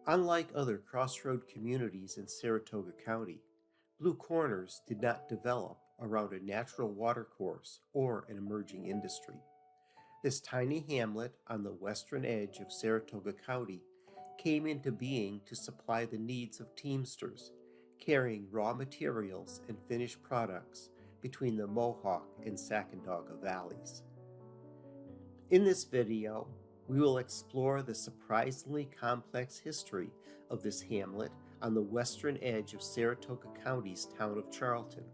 Unlike other crossroad communities in Saratoga County, Blue Corners did not develop around a natural watercourse or an emerging industry. This tiny hamlet on the western edge of Saratoga County came into being to supply the needs of teamsters carrying raw materials and finished products between the Mohawk and Sacandaga valleys. In this video, we will explore the surprisingly complex history of this hamlet on the western edge of Saratoga County's town of Charlton,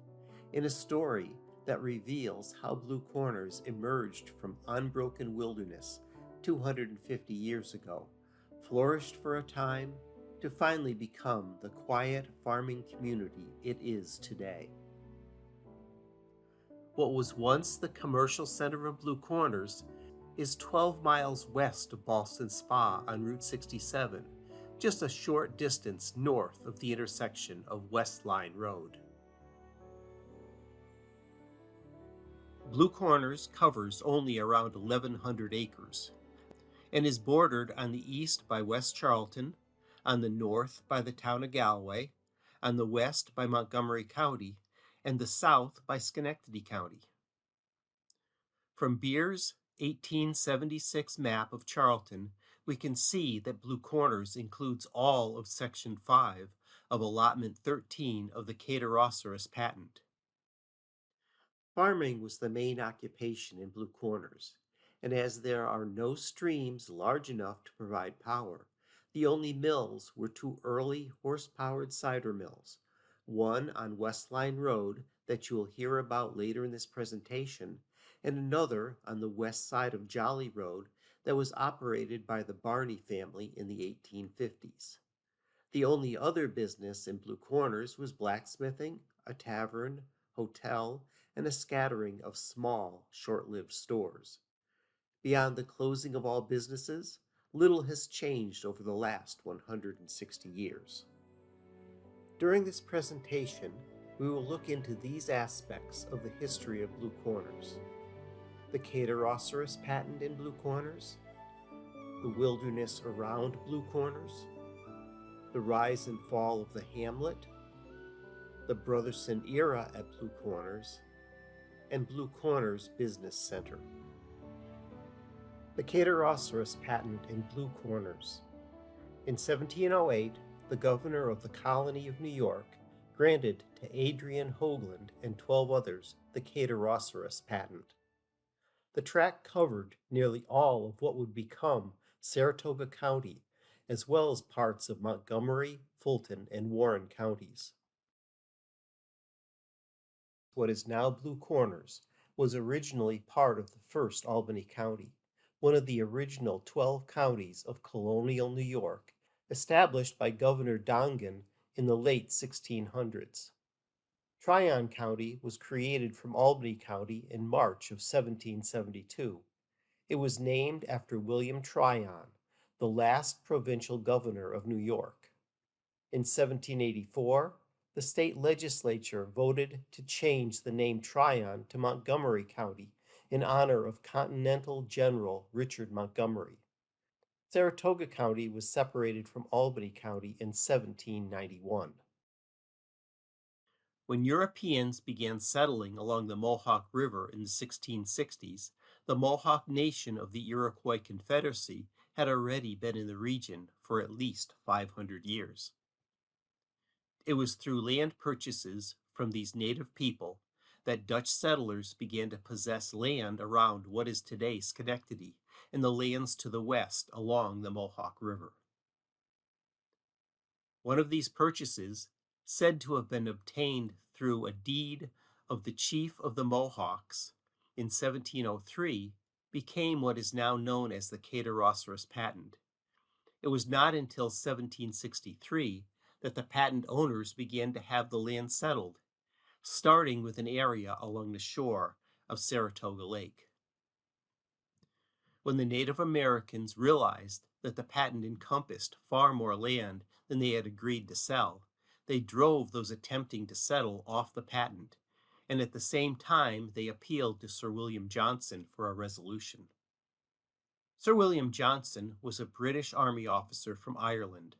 in a story that reveals how Blue Corners emerged from unbroken wilderness 250 years ago, flourished for a time, to finally become the quiet farming community it is today. What was once the commercial center of Blue Corners is 12 miles west of Ballston Spa on Route 67, just a short distance north of the intersection of West Line Road. Blue Corners covers only around 1,100 acres and is bordered on the east by West Charlton, on the north by the town of Galway, on the west by Montgomery County, and the south by Schenectady County. From Beer's 1876 map of Charlton, we can see that Blue Corners includes all of Section 5 of Allotment 13 of the Catarrhorsatus patent. Farming was the main occupation in Blue Corners, and as there are no streams large enough to provide power, the only mills were two early horse-powered cider mills, one on West Line Road that you will hear about later in this presentation, and another on the west side of Jolly Road that was operated by the Barney family in the 1850s. The only other business in Blue Corners was blacksmithing, a tavern, hotel, and a scattering of small, short-lived stores. Beyond the closing of all businesses, little has changed over the last 160 years. During this presentation, we will look into these aspects of the history of Blue Corners: the Catarrhorsatus patent in Blue Corners, the wilderness around Blue Corners, the rise and fall of the hamlet, the Brotherson era at Blue Corners, and Blue Corners Business Center. The Catarrhorsatus patent in Blue Corners. In 1708, the governor of the colony of New York granted to Adrian Hoagland and 12 others the Catarrhorsatus patent. The tract covered nearly all of what would become Saratoga County, as well as parts of Montgomery, Fulton, and Warren counties. What is now Blue Corners was originally part of the first Albany County, one of the original 12 counties of colonial New York, established by Governor Dongan in the late 1600s. Tryon County was created from Albany County in March of 1772. It was named after William Tryon, the last provincial governor of New York. In 1784, the state legislature voted to change the name Tryon to Montgomery County in honor of Continental General Richard Montgomery. Saratoga County was separated from Albany County in 1791. When Europeans began settling along the Mohawk River in the 1660s, the Mohawk Nation of the Iroquois Confederacy had already been in the region for at least 500 years. It was through land purchases from these native people that Dutch settlers began to possess land around what is today Schenectady and the lands to the west along the Mohawk River. One of these purchases, said to have been obtained through a deed of the chief of the Mohawks in 1703, became what is now known as the Catarrhorsatus patent. It was not until 1763 that the patent owners began to have the land settled, starting with an area along the shore of Saratoga Lake. When the Native Americans realized that the patent encompassed far more land than they had agreed to sell, they drove those attempting to settle off the patent, and at the same time they appealed to Sir William Johnson for a resolution. Sir William Johnson was a British Army officer from Ireland.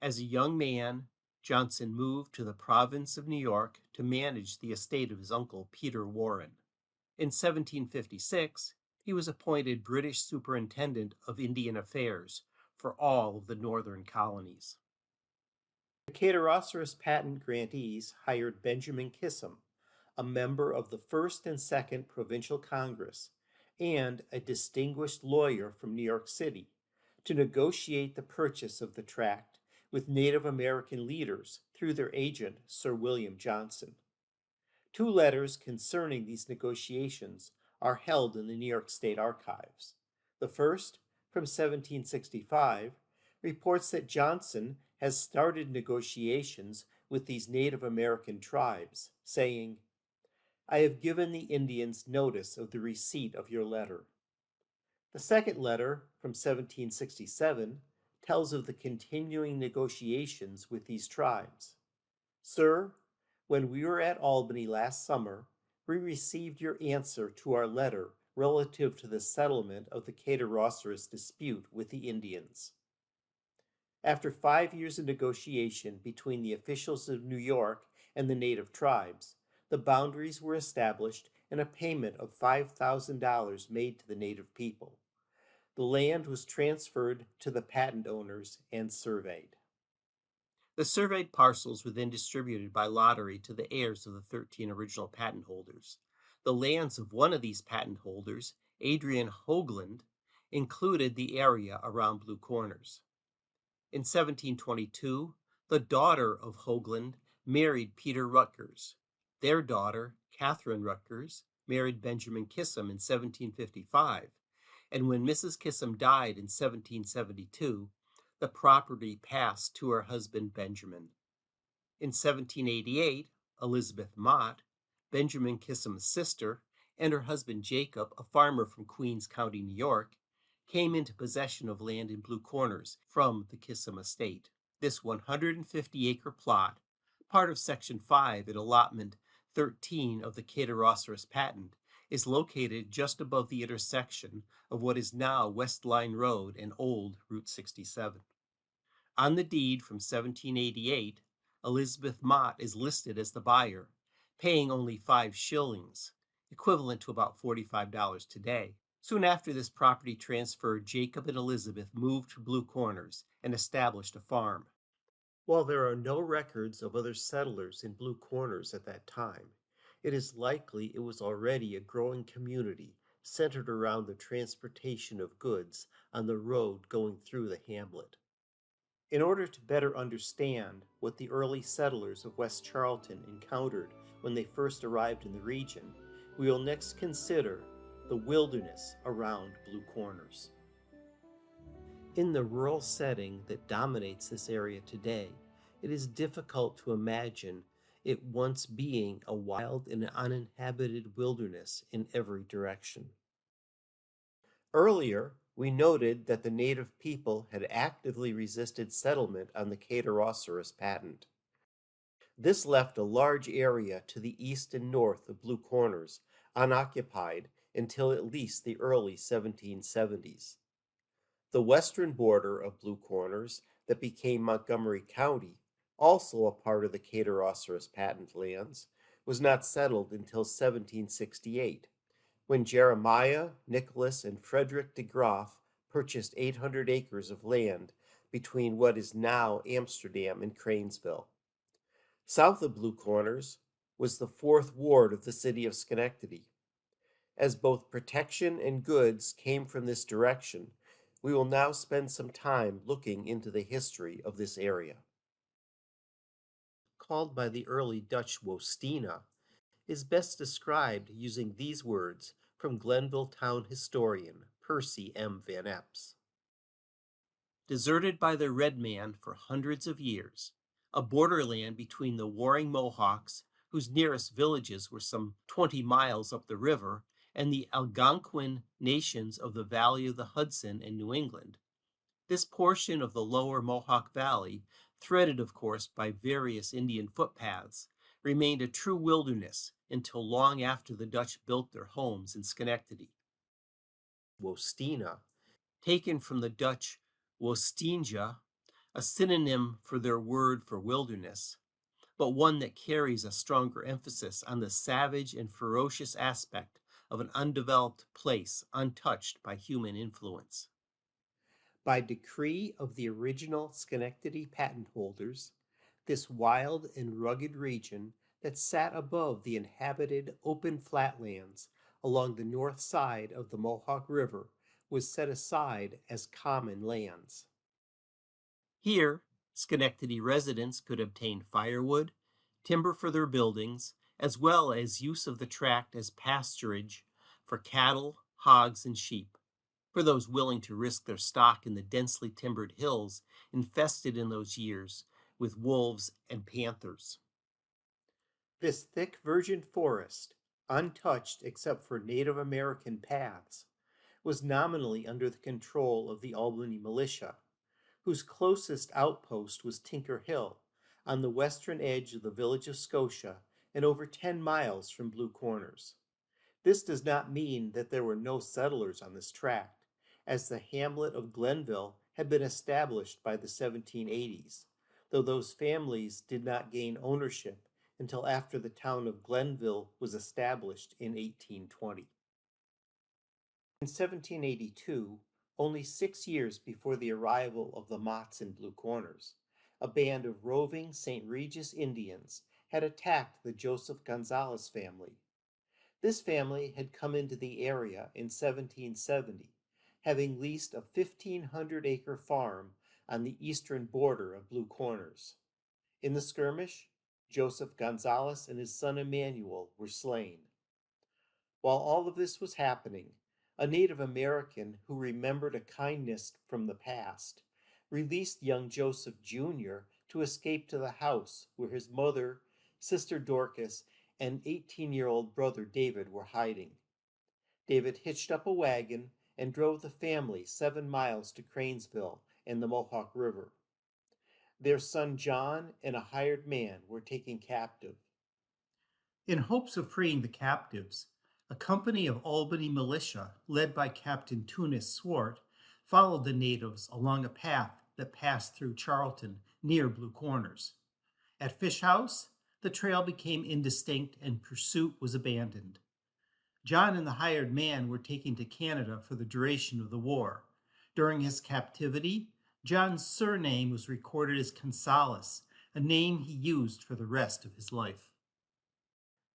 As a young man, Johnson moved to the province of New York to manage the estate of his uncle Peter Warren. In 1756, he was appointed British Superintendent of Indian Affairs for all of the northern colonies. The Catarrhorsa's patent grantees hired Benjamin Kissam, a member of the First and Second Provincial Congress, and a distinguished lawyer from New York City, to negotiate the purchase of the tract with Native American leaders through their agent, Sir William Johnson. 2 letters concerning these negotiations are held in the New York State Archives. The first, from 1765, reports that Johnson has started negotiations with these Native American tribes, saying, "I have given the Indians notice of the receipt of your letter." The second letter, from 1767, tells of the continuing negotiations with these tribes. "Sir, when we were at Albany last summer, we received your answer to our letter relative to the settlement of the Catarrhorsa's dispute with the Indians." After 5 years of negotiation between the officials of New York and the native tribes, the boundaries were established and a payment of $5,000 made to the native people. The land was transferred to the patent owners and surveyed. The surveyed parcels were then distributed by lottery to the heirs of the 13 original patent holders. The lands of one of these patent holders, Adrian Hoagland, included the area around Blue Corners. In 1722, the daughter of Hoagland married Peter Rutgers. Their daughter, Catherine Rutgers, married Benjamin Kissam in 1755, and when Mrs. Kissam died in 1772, the property passed to her husband Benjamin. In 1788, Elizabeth Mott, Benjamin Kissam's sister, and her husband Jacob, a farmer from Queens County, New York, came into possession of land in Blue Corners from the Kissam estate. This 150-acre plot, part of Section 5 in Allotment 13 of the Catarrhorsa's patent, is located just above the intersection of what is now West Line Road and Old Route 67. On the deed from 1788, Elizabeth Mott is listed as the buyer, paying only 5 shillings, equivalent to about $45 today. Soon after this property transfer, Jacob and Elizabeth moved to Blue Corners and established a farm. While there are no records of other settlers in Blue Corners at that time, it is likely it was already a growing community centered around the transportation of goods on the road going through the hamlet. In order to better understand what the early settlers of West Charlton encountered when they first arrived in the region, we will next consider the wilderness around Blue Corners. In the rural setting that dominates this area today, it is difficult to imagine it once being a wild and uninhabited wilderness in every direction. Earlier, we noted that the native people had actively resisted settlement on the Catarrhorsa's patent. This left a large area to the east and north of Blue Corners unoccupied until at least the early 1770s. The western border of Blue Corners that became Montgomery County, also a part of the Catarrhorsa's patent lands, was not settled until 1768, when Jeremiah, Nicholas, and Frederick de Graaf purchased 800 acres of land between what is now Amsterdam and Cranesville. South of Blue Corners was the 4th Ward of the city of Schenectady. As both protection and goods came from this direction, we will now spend some time looking into the history of this area. Called by the early Dutch Woestijne, is best described using these words from Glenville town historian Percy M. Van Epps. Deserted by the red man for hundreds of years, a borderland between the warring Mohawks, whose nearest villages were some 20 miles up the river, and the Algonquin nations of the valley of the Hudson and New England. This portion of the lower Mohawk Valley, threaded of course by various Indian footpaths, remained a true wilderness until long after the Dutch built their homes in Schenectady. Woestijne taken from the Dutch woestijnge, a synonym for their word for wilderness, but one that carries a stronger emphasis on the savage and ferocious aspect of an undeveloped place untouched by human influence. By decree of the original Schenectady patent holders, this wild and rugged region that sat above the inhabited open flatlands along the north side of the Mohawk River was set aside as common lands. Here, Schenectady residents could obtain firewood, timber for their buildings, as well as use of the tract as pasturage for cattle, hogs, and sheep, for those willing to risk their stock in the densely timbered hills infested in those years with wolves and panthers. This thick virgin forest, untouched except for Native American paths, was nominally under the control of the Albany militia, whose closest outpost was Tinker Hill, on the western edge of the village of Scotia and over 10 miles from Blue Corners. This does not mean that there were no settlers on this tract, as the hamlet of Glenville had been established by the 1780s, though those families did not gain ownership until after the town of Glenville was established in 1820. In 1782, only 6 years before the arrival of the Motts in Blue Corners, a band of roving St. Regis Indians had attacked the Joseph Gonzalez family. This family had come into the area in 1770, having leased a 1,500-acre farm on the eastern border of Blue Corners. In the skirmish, Joseph Gonzalez and his son Emmanuel were slain. While all of this was happening, a Native American who remembered a kindness from the past released young Joseph Jr. to escape to the house where his mother, sister Dorcas, and 18-year-old brother David were hiding. David hitched up a wagon and drove the family 7 miles to Cranesville and the Mohawk River. Their son John and a hired man were taken captive. In hopes of freeing the captives, a company of Albany militia, led by Captain Tunis Swart, followed the natives along a path that passed through Charlton near Blue Corners. At Fish House, the trail became indistinct and pursuit was abandoned. John and the hired man were taken to Canada for the duration of the war. During his captivity, John's surname was recorded as Gonzalez, a name he used for the rest of his life.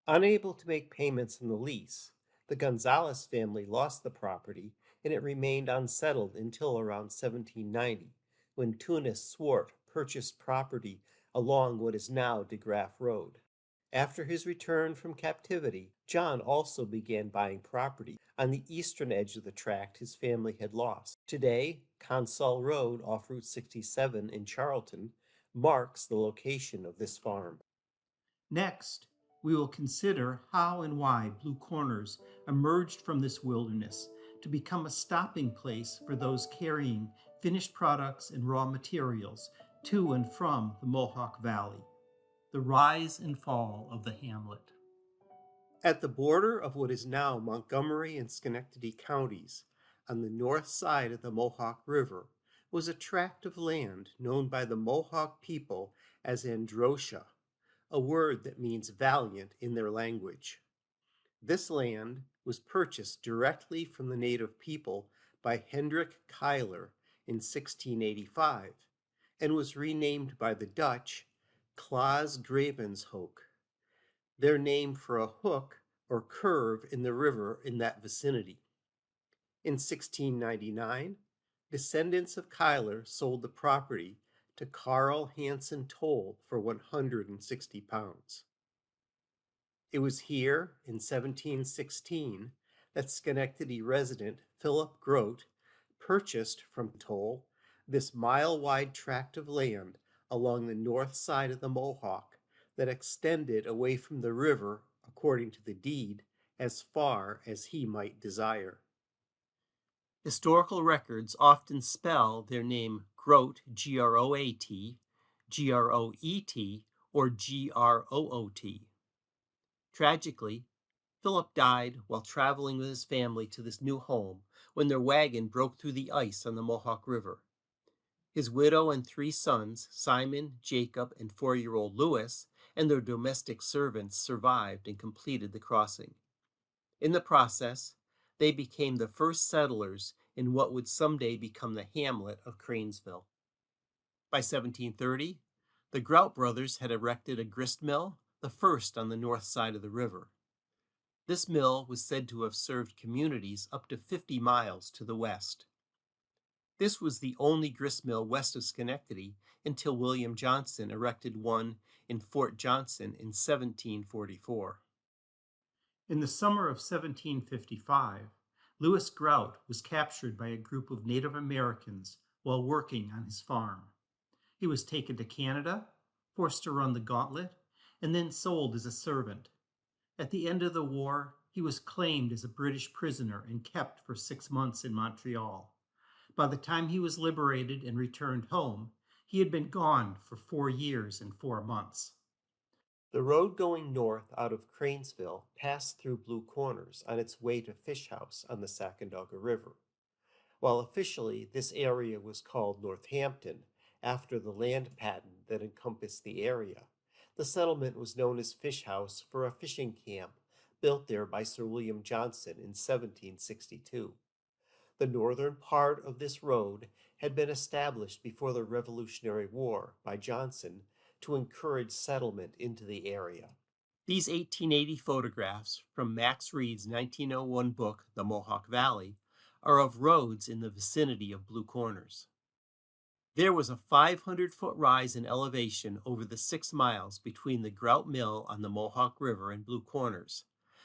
Unable to make payments on the lease, the Gonzalez family lost the property and it remained unsettled until around 1790, when Tunis Swart purchased property along what is now DeGraff Road. After his return from captivity, John also began buying property on the eastern edge of the tract his family had lost. Today, Consall Road off Route 67 in Charlton marks the location of this farm. Next, we will consider how and why Blue Corners emerged from this wilderness to become a stopping place for those carrying finished products and raw materials to and from the Mohawk Valley. The rise and fall of the hamlet. At the border of what is now Montgomery and Schenectady counties, on the north side of the Mohawk River, was a tract of land known by the Mohawk people as Androsha, a word that means valiant in their language. This land was purchased directly from the native people by Hendrik Cuyler in 1685 and was renamed by the Dutch Klaas Gravenshoek, their name for a hook or curve in the river in that vicinity. In 1699, descendants of Cuyler sold the property to Carl Hansen Toll for 160 pounds. It was here in 1716 that Schenectady resident Philip Grote purchased from Toll this mile-wide tract of land along the north side of the Mohawk that extended away from the river, according to the deed, as far as he might desire. Historical records often spell their name Groat, G-R-O-A-T, G-R-O-E-T, or G-R-O-O-T. Tragically, Philip died while traveling with his family to this new home when their wagon broke through the ice on the Mohawk River. His widow and 3 sons, Simon, Jacob, and 4-year-old Louis, and their domestic servants survived and completed the crossing. In the process, they became the first settlers in what would someday become the hamlet of Cranesville. By 1730, the Grout brothers had erected a grist mill, the first on the north side of the river. This mill was said to have served communities up to 50 miles to the west. This was the only grist mill west of Schenectady until William Johnson erected one in Fort Johnson in 1744. In the summer of 1755, Louis Grout was captured by a group of Native Americans while working on his farm. He was taken to Canada, forced to run the gauntlet, and then sold as a servant. At the end of the war, he was claimed as a British prisoner and kept for 6 months in Montreal. By the time he was liberated and returned home, he had been gone for 4 years and 4 months. The road going north out of Cranesville passed through Blue Corners on its way to Fish House on the Sacandaga River. While officially this area was called Northampton after the land patent that encompassed the area, the settlement was known as Fish House for a fishing camp built there by Sir William Johnson in 1762. The northern part of this road had been established before the Revolutionary War by Johnson to encourage settlement into the area. These 1880 photographs from Max Reed's 1901 book, The Mohawk Valley, are of roads in the vicinity of Blue Corners. There was a 500-foot rise in elevation over the 6 miles between the Grout Mill on the Mohawk River and Blue Corners,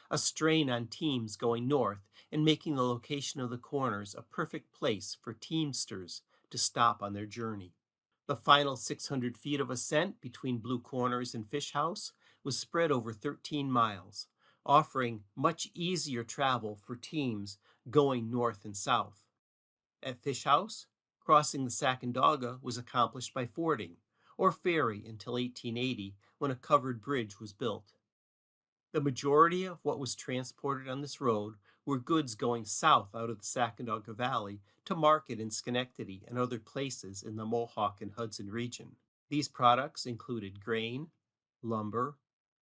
a strain on teams going north and making the location of the corners a perfect place for teamsters to stop on their journey. The final 600 feet of ascent between Blue Corners and Fish House was spread over 13 miles, offering much easier travel for teams going north and south. At Fish House, crossing the Sacandaga was accomplished by fording, or ferry until 1880 when a covered bridge was built. The majority of what was transported on this road were goods going south out of the Sacandaga Valley to market in Schenectady and other places in the Mohawk and Hudson region. These products included grain, lumber,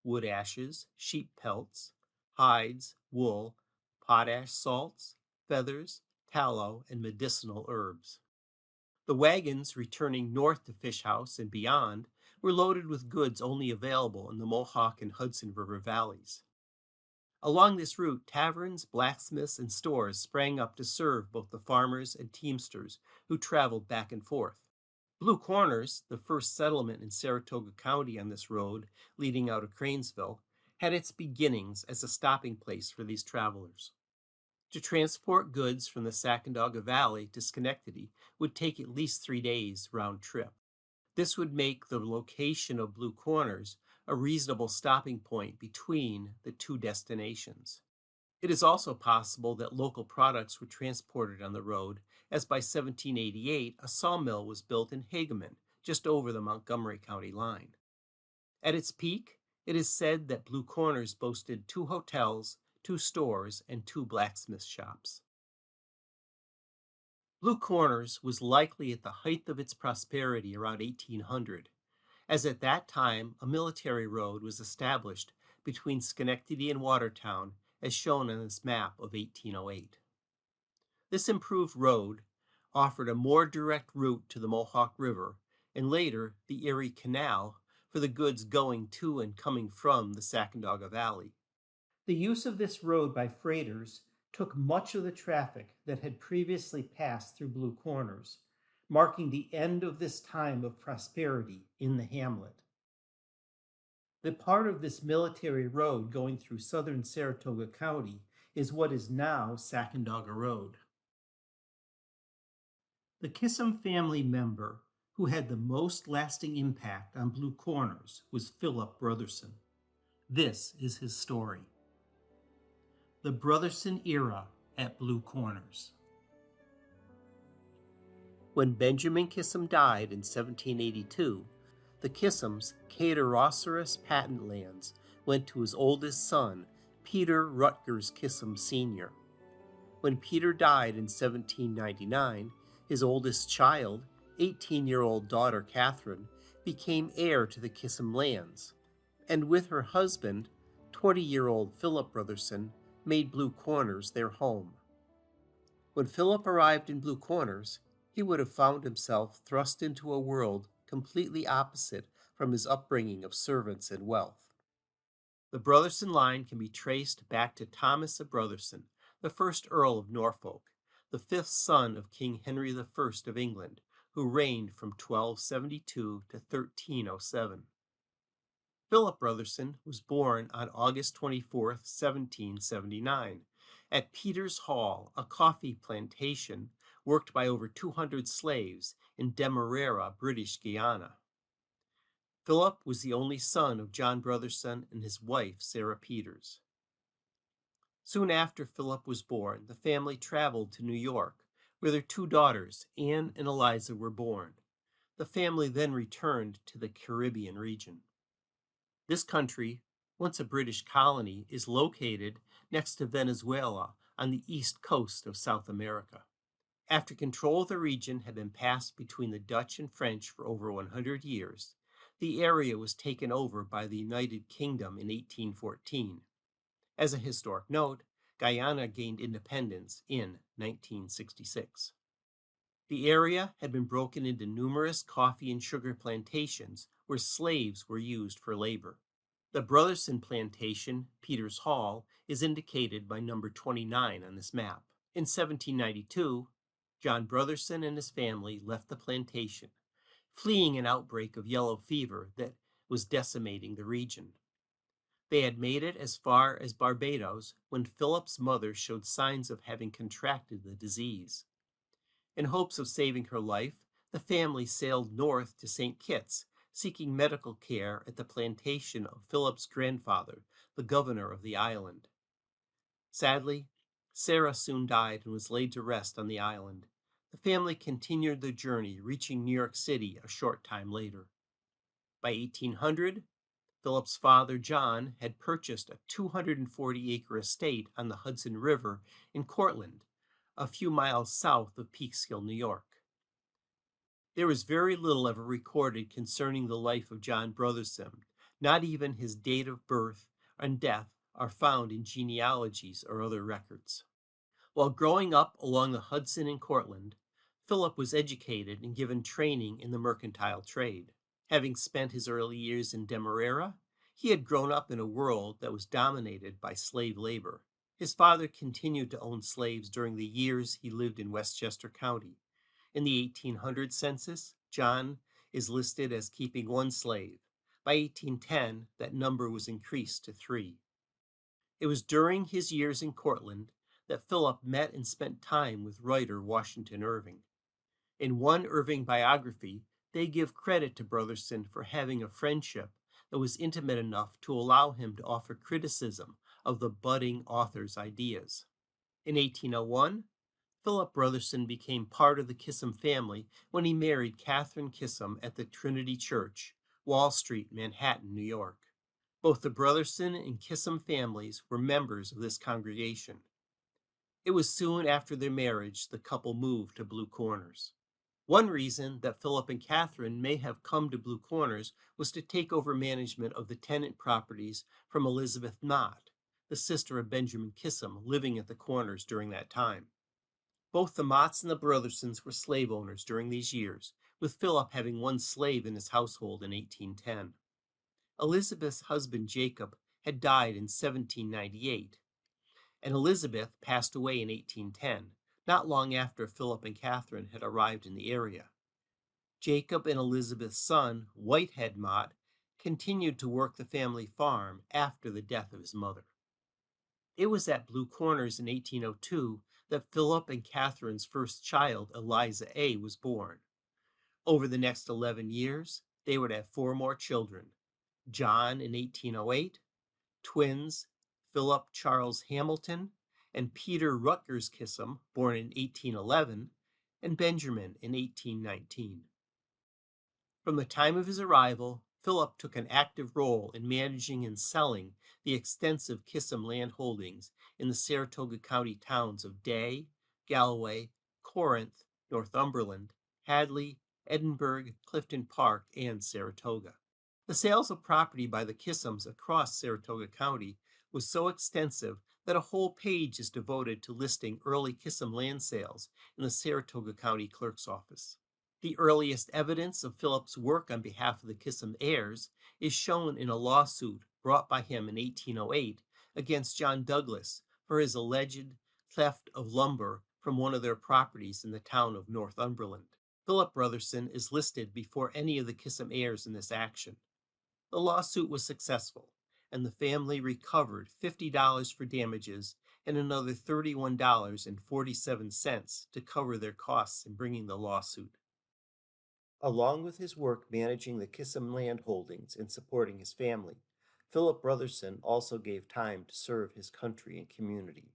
wood ashes, sheep pelts, hides, wool, potash salts, feathers, tallow, and medicinal herbs. The wagons returning north to Fish House and beyond were loaded with goods only available in the Mohawk and Hudson River valleys. Along this route, taverns, blacksmiths, and stores sprang up to serve both the farmers and teamsters who traveled back and forth. Blue Corners, the first settlement in Saratoga County on this road leading out of Cranesville, had its beginnings as a stopping place for these travelers. To transport goods from the Sacandaga Valley to Schenectady would take at least 3 days round trip. This would make the location of Blue Corners a reasonable stopping point between the 2 destinations. It is also possible that local products were transported on the road, as by 1788 a sawmill was built in Hageman, just over the Montgomery County line. At its peak, it is said that Blue Corners boasted 2 hotels, 2 stores, and 2 blacksmith shops. Blue Corners was likely at the height of its prosperity around 1800, as at that time a military road was established between Schenectady and Watertown, as shown on this map of 1808. This improved road offered a more direct route to the Mohawk River, and later the Erie Canal, for the goods going to and coming from the Sacandaga Valley. The use of this road by freighters took much of the traffic that had previously passed through Blue Corners, marking the end of this time of prosperity in the hamlet. The part of this military road going through southern Saratoga County is what is now Sacandaga Road. The Kissam family member who had the most lasting impact on Blue Corners was Philip Brotherson. This is his story. The Brotherson Era at Blue Corners. When Benjamin Kissam died in 1782, the Kissams' Caeteroceros patent lands went to his oldest son, Peter Rutgers Kissam Sr. When Peter died in 1799, his oldest child, 18-year-old daughter Catherine, became heir to the Kissam lands, and with her husband, 20-year-old Philip Brotherson, made Blue Corners their home. When Philip arrived in Blue Corners, he would have found himself thrust into a world completely opposite from his upbringing of servants and wealth. The Brotherson line can be traced back to Thomas of Brotherson, the first Earl of Norfolk, the fifth son of King Henry I of England, who reigned from 1272 to 1307. Philip Brotherson was born on August 24, 1779, at Peters Hall, a coffee plantation worked by over 200 slaves in Demerara, British Guiana. Philip was the only son of John Brotherson and his wife, Sarah Peters. Soon after Philip was born, the family traveled to New York, where their two daughters, Anne and Eliza, were born. The family then returned to the Caribbean region. This country, once a British colony, is located next to Venezuela on the east coast of South America. After control of the region had been passed between the Dutch and French for over 100 years, the area was taken over by the United Kingdom in 1814. As a historic note, Guyana gained independence in 1966. The area had been broken into numerous coffee and sugar plantations where slaves were used for labor. The Brotherson plantation, Peters Hall, is indicated by number 29 on this map. In 1792, John Brotherson and his family left the plantation, fleeing an outbreak of yellow fever that was decimating the region. They had made it as far as Barbados when Philip's mother showed signs of having contracted the disease. In hopes of saving her life, the family sailed north to St. Kitts, seeking medical care at the plantation of Philip's grandfather, the governor of the island. Sadly, Sarah soon died and was laid to rest on the island. The family continued their journey, reaching New York City a short time later. By 1800, Philip's father, John, had purchased a 240-acre estate on the Hudson River in Cortland, a few miles south of Peekskill, New York. There is very little ever recorded concerning the life of John Brotherson. Not even his date of birth and death are found in genealogies or other records. While growing up along the Hudson in Cortland, Philip was educated and given training in the mercantile trade. Having spent his early years in Demerara, he had grown up in a world that was dominated by slave labor. His father continued to own slaves during the years he lived in Westchester County. In the 1800 census, John is listed as keeping one slave. By 1810, that number was increased to 3. It was during his years in Cortland that Philip met and spent time with writer Washington Irving. In one Irving biography, they give credit to Brotherson for having a friendship that was intimate enough to allow him to offer criticism of the budding author's ideas. In 1801, Philip Brotherson became part of the Kissam family when he married Catherine Kissam at the Trinity Church, Wall Street, Manhattan, New York. Both the Brotherson and Kissam families were members of this congregation. It was soon after their marriage the couple moved to Blue Corners. One reason that Philip and Catherine may have come to Blue Corners was to take over management of the tenant properties from Elizabeth Mott, the sister of Benjamin Kissam, living at the Corners during that time. Both the Motts and the Brothersons were slave owners during these years, with Philip having one slave in his household in 1810. Elizabeth's husband Jacob had died in 1798, and Elizabeth passed away in 1810, not long after Philip and Catherine had arrived in the area. Jacob and Elizabeth's son, Whitehead Mott, continued to work the family farm after the death of his mother. It was at Blue Corners in 1802 that Philip and Catherine's first child, Eliza A., was born. Over the next 11 years, they would have 4 more children: John in 1808, twins Philip Charles Hamilton and Peter Rutgers Kissam, born in 1811, and Benjamin in 1819. From the time of his arrival, Philip took an active role in managing and selling the extensive Kissam land holdings in the Saratoga County towns of Day, Galloway, Corinth, Northumberland, Hadley, Edinburgh, Clifton Park, and Saratoga. The sales of property by the Kissams across Saratoga County was so extensive that a whole page is devoted to listing early Kissam land sales in the Saratoga County Clerk's Office. The earliest evidence of Philip's work on behalf of the Kissam heirs is shown in a lawsuit brought by him in 1808 against John Douglas for his alleged theft of lumber from one of their properties in the town of Northumberland. Philip Brotherson is listed before any of the Kissam heirs in this action. The lawsuit was successful, and the family recovered $50 for damages and another $31.47 to cover their costs in bringing the lawsuit. Along with his work managing the Kissam land holdings and supporting his family, Philip Brotherson also gave time to serve his country and community.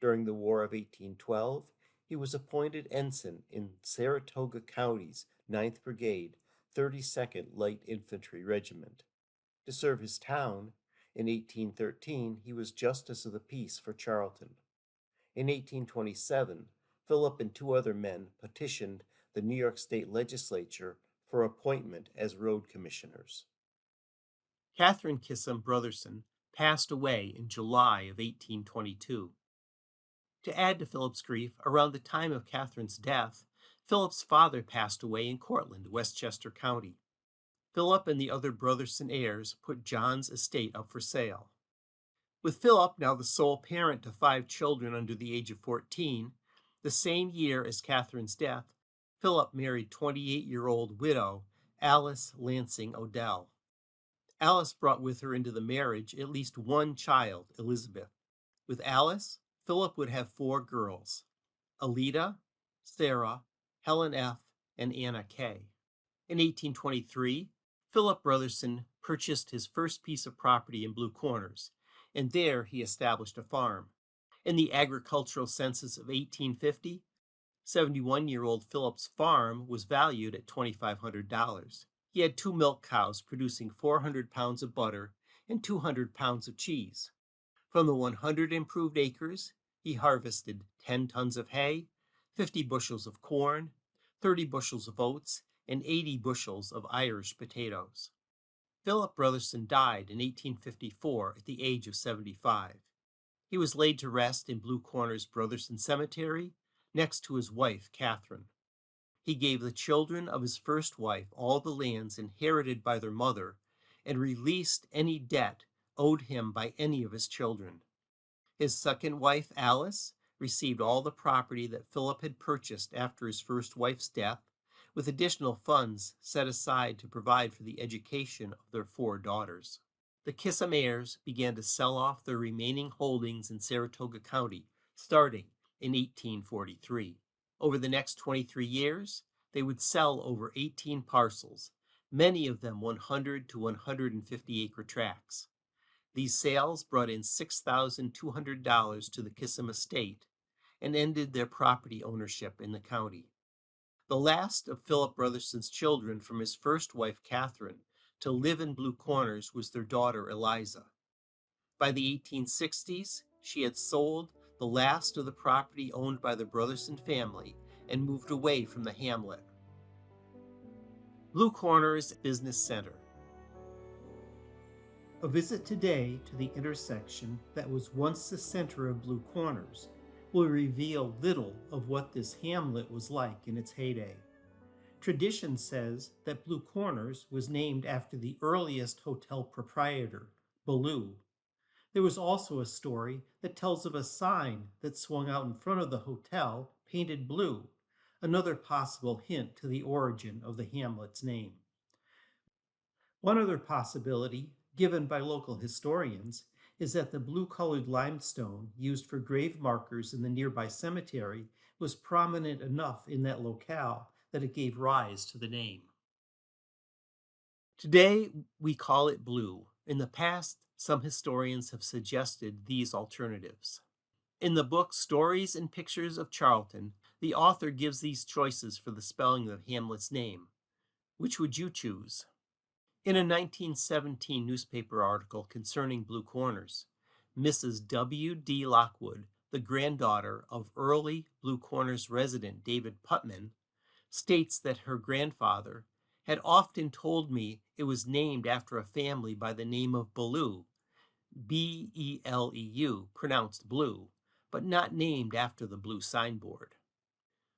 During the War of 1812, he was appointed ensign in Saratoga County's 9th Brigade, 32nd Light Infantry Regiment. To serve his town, in 1813 he was Justice of the Peace for Charlton. In 1827, Philip and two other men petitioned the New York State Legislature for appointment as road commissioners. Catherine Kissam Brotherson passed away in July of 1822. To add to Philip's grief, around the time of Catherine's death, Philip's father passed away in Cortland, Westchester County. Philip and the other Brotherson heirs put John's estate up for sale. With Philip now the sole parent to 5 children under the age of 14, the same year as Catherine's death, Philip married 28-year-old widow Alice Lansing Odell. Alice brought with her into the marriage at least one child, Elizabeth. With Alice, Philip would have 4 girls, Alida, Sarah, Helen F., and Anna K. In 1823, Philip Brotherson purchased his first piece of property in Blue Corners, and there he established a farm. In the agricultural census of 1850, 71-year-old Philip's farm was valued at $2,500. He had 2 milk cows producing 400 pounds of butter and 200 pounds of cheese. From the 100 improved acres, he harvested 10 tons of hay, 50 bushels of corn, 30 bushels of oats, and 80 bushels of Irish potatoes. Philip Brotherson died in 1854 at the age of 75. He was laid to rest in Blue Corners Brotherson Cemetery next to his wife, Catherine. He gave the children of his first wife all the lands inherited by their mother and released any debt owed him by any of his children. His second wife, Alice, received all the property that Philip had purchased after his first wife's death, with additional funds set aside to provide for the education of their 4 daughters. The Kissam heirs began to sell off their remaining holdings in Saratoga County, starting in 1843. Over the next 23 years, they would sell over 18 parcels, many of them 100 to 150 acre tracts. These sales brought in $6,200 to the Kissam estate and ended their property ownership in the county. The last of Philip Brotherson's children from his first wife, Catherine, to live in Blue Corners was their daughter, Eliza. By the 1860s, she had sold the last of the property owned by the Brotherson family and moved away from the hamlet. Blue Corners Business Center. A visit today to the intersection that was once the center of Blue Corners will reveal little of what this hamlet was like in its heyday. Tradition says that Blue Corners was named after the earliest hotel proprietor, Ballou. There was also a story that tells of a sign that swung out in front of the hotel painted blue, another possible hint to the origin of the hamlet's name. One other possibility given by local historians is that the blue-colored limestone used for grave markers in the nearby cemetery was prominent enough in that locale that it gave rise to the name. Today, we call it blue. In the past, some historians have suggested these alternatives. In the book Stories and Pictures of Charlton, the author gives these choices for the spelling of Hamlet's name. Which would you choose? In a 1917 newspaper article concerning Blue Corners, Mrs. W. D. Lockwood, the granddaughter of early Blue Corners resident David Putman, states that her grandfather had often told me it was named after a family by the name of Bellew, Beleu, pronounced blue, but not named after the blue signboard.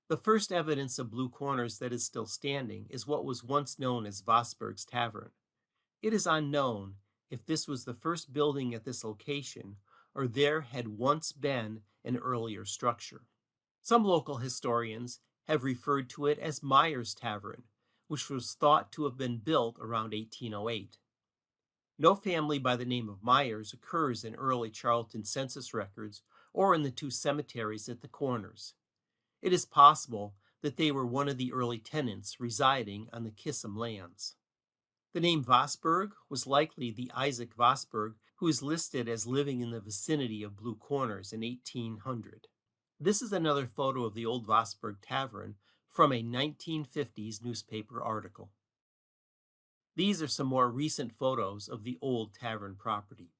The first evidence of Blue Corners that is still standing is what was once known as Vosburg's Tavern. It is unknown if this was the first building at this location or there had once been an earlier structure. Some local historians have referred to it as Myers Tavern, which was thought to have been built around 1808. No family by the name of Myers occurs in early Charlton census records or in the two cemeteries at the corners. It is possible that they were one of the early tenants residing on the Kissam lands. The name Vosburg was likely the Isaac Vosburg who is listed as living in the vicinity of Blue Corners in 1800. This is another photo of the old Vosburg Tavern from a 1950s newspaper article. These are some more recent photos of the old tavern property.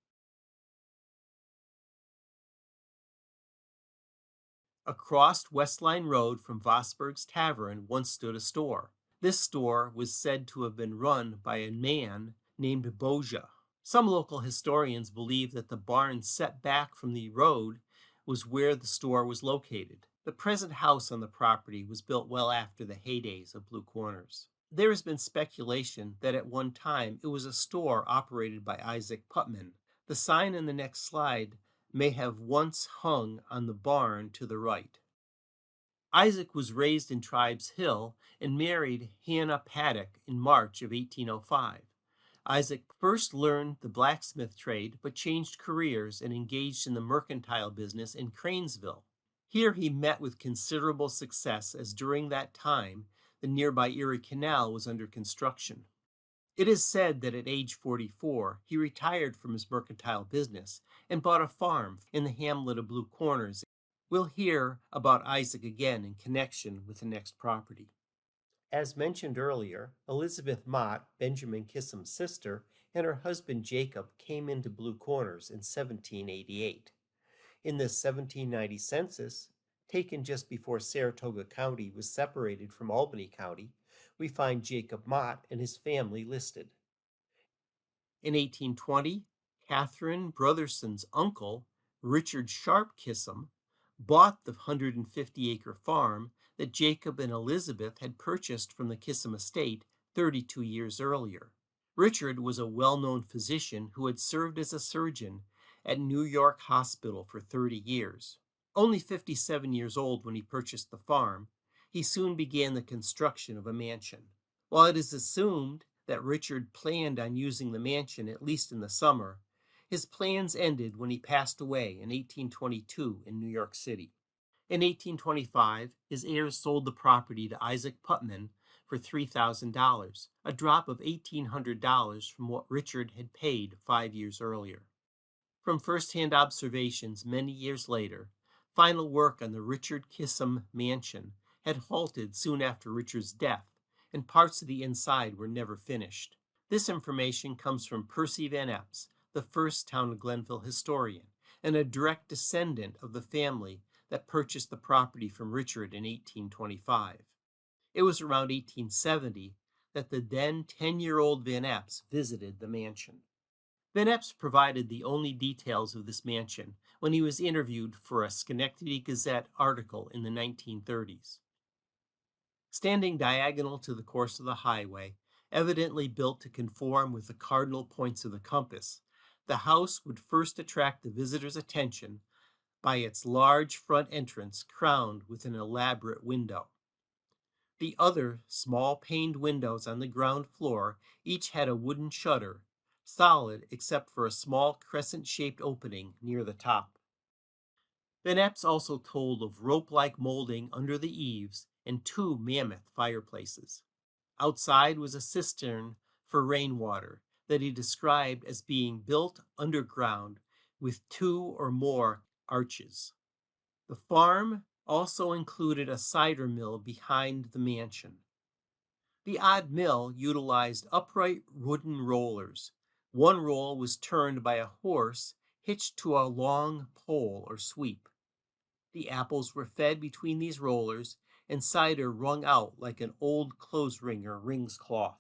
Across Westline Road from Vosburg's Tavern once stood a store. This store was said to have been run by a man named Boja. Some local historians believe that the barn set back from the road was where the store was located. The present house on the property was built well after the heydays of Blue Corners. There has been speculation that at one time it was a store operated by Isaac Putman. The sign in the next slide may have once hung on the barn to the right. Isaac was raised in Tribes Hill and married Hannah Paddock in March of 1805. Isaac first learned the blacksmith trade but changed careers and engaged in the mercantile business in Cranesville. Here he met with considerable success as during that time the nearby Erie Canal was under construction. It is said that at age 44, he retired from his mercantile business and bought a farm in the hamlet of Blue Corners. We'll hear about Isaac again in connection with the next property. As mentioned earlier, Elizabeth Mott, Benjamin Kissam's sister, and her husband Jacob came into Blue Corners in 1788. In the 1790 census, taken just before Saratoga County was separated from Albany County, we find Jacob Mott and his family listed. In 1820, Catherine Brotherson's uncle, Richard Sharp Kissam, bought the 150-acre farm that Jacob and Elizabeth had purchased from the Kissam estate 32 years earlier. Richard was a well-known physician who had served as a surgeon at New York Hospital for 30 years. Only 57 years old when he purchased the farm, he soon began the construction of a mansion. While it is assumed that Richard planned on using the mansion at least in the summer, his plans ended when he passed away in 1822 in New York City. In 1825, his heirs sold the property to Isaac Putman for $3,000, a drop of $1,800 from what Richard had paid 5 years earlier. From first-hand observations many years later, final work on the Richard Kissam mansion had halted soon after Richard's death, and parts of the inside were never finished. This information comes from Percy Van Epps, the first Town of Glenville historian, and a direct descendant of the family that purchased the property from Richard in 1825. It was around 1870 that the then 10-year-old Van Epps visited the mansion. Van Epps provided the only details of this mansion when he was interviewed for a Schenectady Gazette article in the 1930s. Standing diagonal to the course of the highway, evidently built to conform with the cardinal points of the compass, the house would first attract the visitor's attention by its large front entrance crowned with an elaborate window. The other small paned windows on the ground floor each had a wooden shutter, solid except for a small crescent-shaped opening near the top. Van Epps also told of rope-like molding under the eaves and 2 mammoth fireplaces. Outside was a cistern for rainwater that he described as being built underground with 2 or more arches. The farm also included a cider mill behind the mansion. The odd mill utilized upright wooden rollers. One roll was turned by a horse hitched to a long pole or sweep. The apples were fed between these rollers, and cider wrung out like an old clothes wringer wrings cloth.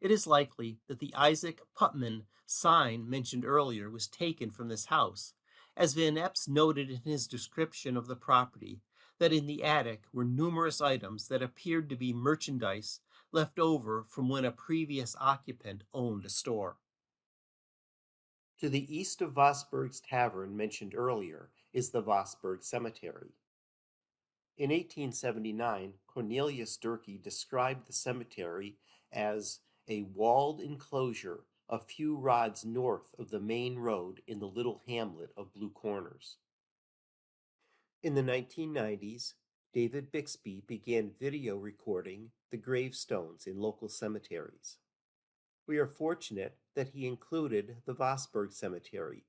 It is likely that the Isaac Putman sign mentioned earlier was taken from this house, as Van Epps noted in his description of the property that in the attic were numerous items that appeared to be merchandise left over from when a previous occupant owned a store. To the east of Vosburg's tavern mentioned earlier is the Vosburg Cemetery. In 1879, Cornelius Durkee described the cemetery as a walled enclosure a few rods north of the main road in the little hamlet of Blue Corners. In the 1990s, David Bixby began video recording the gravestones in local cemeteries. We are fortunate that he included the Vosburg Cemetery,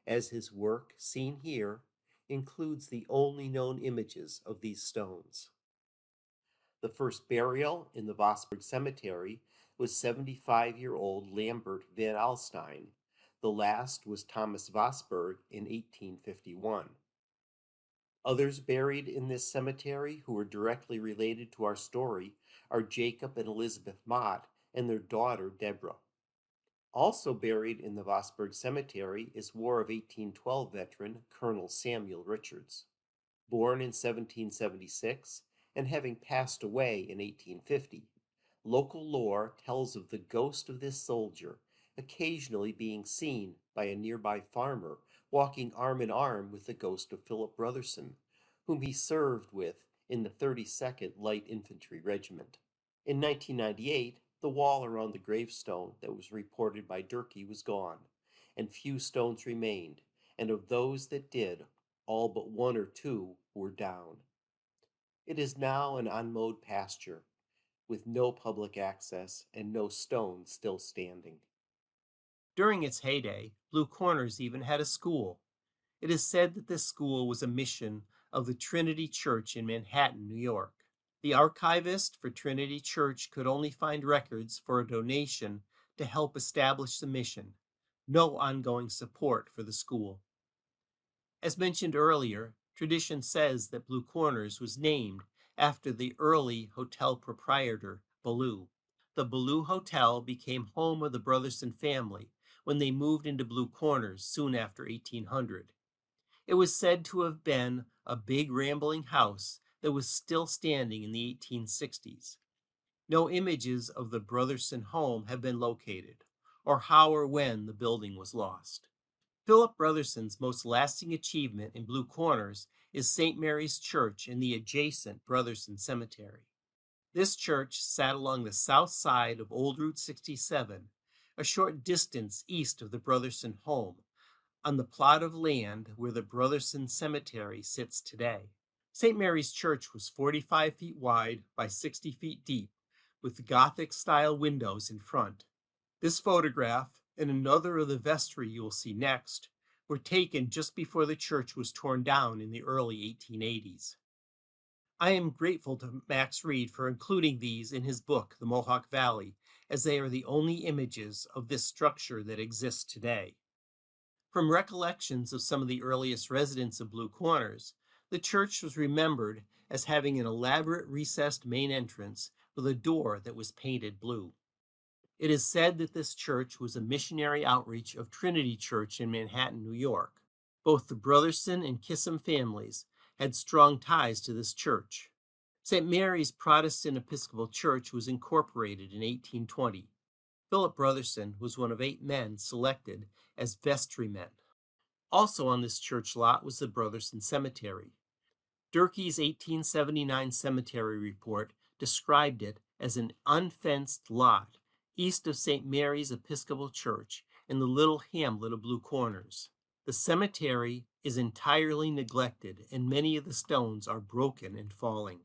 as his work, seen here, includes the only known images of these stones. The first burial in the Vosburg Cemetery was 75-year-old Lambert Van Alstyne. The last was Thomas Vosburg in 1851. Others buried in this cemetery who are directly related to our story are Jacob and Elizabeth Mott and their daughter Deborah. Also buried in the Vosburg Cemetery is War of 1812 veteran Colonel Samuel Richards. Born in 1776 and having passed away in 1850, local lore tells of the ghost of this soldier occasionally being seen by a nearby farmer walking arm in arm with the ghost of Philip Brotherson, whom he served with in the 32nd Light Infantry Regiment. In 1998, the wall around the gravestone that was reported by Durkee was gone, and few stones remained, and of those that did, all but one or two were down. It is now an unmowed pasture, with no public access and no stones still standing. During its heyday, Blue Corners even had a school. It is said that this school was a mission of the Trinity Church in Manhattan, New York. The archivist for Trinity Church could only find records for a donation to help establish the mission, no ongoing support for the school. As mentioned earlier, tradition says that Blue Corners was named after the early hotel proprietor, Ballou. The Ballou Hotel became home of the Brotherson family when they moved into Blue Corners soon after 1800. It was said to have been a big rambling house that was still standing in the 1860s. No images of the Brotherson home have been located, or how or when the building was lost. Philip Brotherson's most lasting achievement in Blue Corners is St. Mary's Church in the adjacent Brotherson Cemetery. This church sat along the south side of Old Route 67, a short distance east of the Brotherson home, on the plot of land where the Brotherson Cemetery sits today. St. Mary's Church was 45 feet wide by 60 feet deep, with Gothic-style windows in front. This photograph, and another of the vestry you will see next, were taken just before the church was torn down in the early 1880s. I am grateful to Max Reed for including these in his book, The Mohawk Valley, as they are the only images of this structure that exists today. From recollections of some of the earliest residents of Blue Corners, the church was remembered as having an elaborate recessed main entrance with a door that was painted blue. It is said that this church was a missionary outreach of Trinity Church in Manhattan, New York. Both the Brotherson and Kissam families had strong ties to this church. St. Mary's Protestant Episcopal Church was incorporated in 1820. Philip Brotherson was one of 8 men selected as vestrymen. Also on this church lot was the Brotherson Cemetery. Durkee's 1879 cemetery report described it as an unfenced lot east of St. Mary's Episcopal Church in the little hamlet of Blue Corners. The cemetery is entirely neglected, and many of the stones are broken and falling.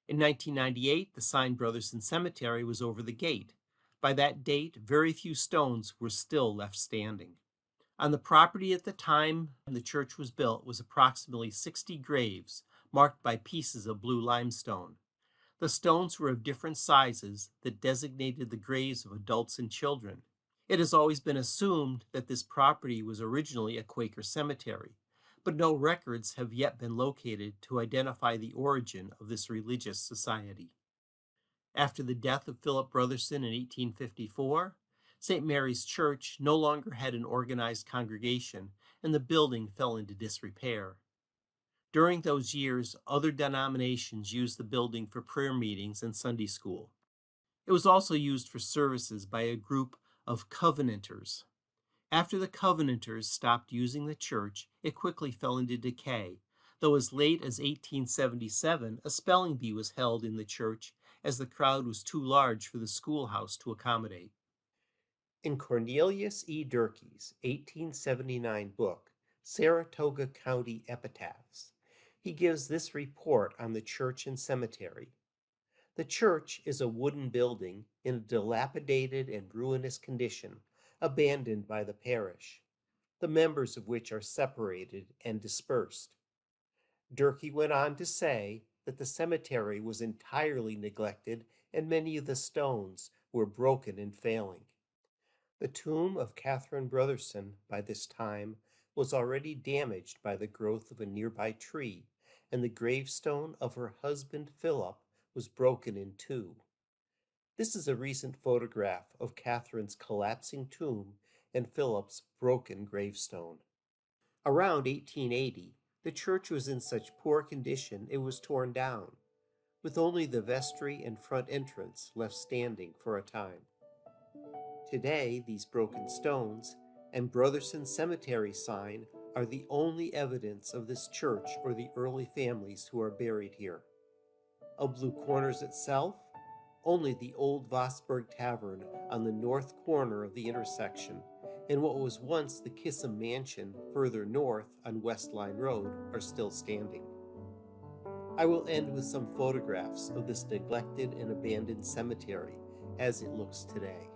In 1998, the sign Brotherson Cemetery was over the gate. By that date, very few stones were still left standing. On the property at the time the church was built was approximately 60 graves marked by pieces of blue limestone. The stones were of different sizes that designated the graves of adults and children. It has always been assumed that this property was originally a Quaker cemetery, but no records have yet been located to identify the origin of this religious society. After the death of Philip Brotherson in 1854, St. Mary's Church no longer had an organized congregation, and the building fell into disrepair. During those years, other denominations used the building for prayer meetings and Sunday school. It was also used for services by a group of Covenanters. After the Covenanters stopped using the church, it quickly fell into decay, though as late as 1877, a spelling bee was held in the church as the crowd was too large for the schoolhouse to accommodate. In Cornelius E. Durkee's 1879 book, Saratoga County Epitaphs, he gives this report on the church and cemetery. The church is a wooden building in a dilapidated and ruinous condition, abandoned by the parish, the members of which are separated and dispersed. Durkee went on to say that the cemetery was entirely neglected and many of the stones were broken and failing. The tomb of Catherine Brotherson by this time was already damaged by the growth of a nearby tree, and the gravestone of her husband Philip was broken in two. This is a recent photograph of Catherine's collapsing tomb and Philip's broken gravestone. Around 1880, the church was in such poor condition it was torn down, with only the vestry and front entrance left standing for a time. Today, these broken stones and Brotherson Cemetery sign are the only evidence of this church or the early families who are buried here. Of Blue Corners itself, only the old Vosburg Tavern on the north corner of the intersection and what was once the Kissam Mansion further north on West Line Road are still standing. I will end with some photographs of this neglected and abandoned cemetery as it looks today.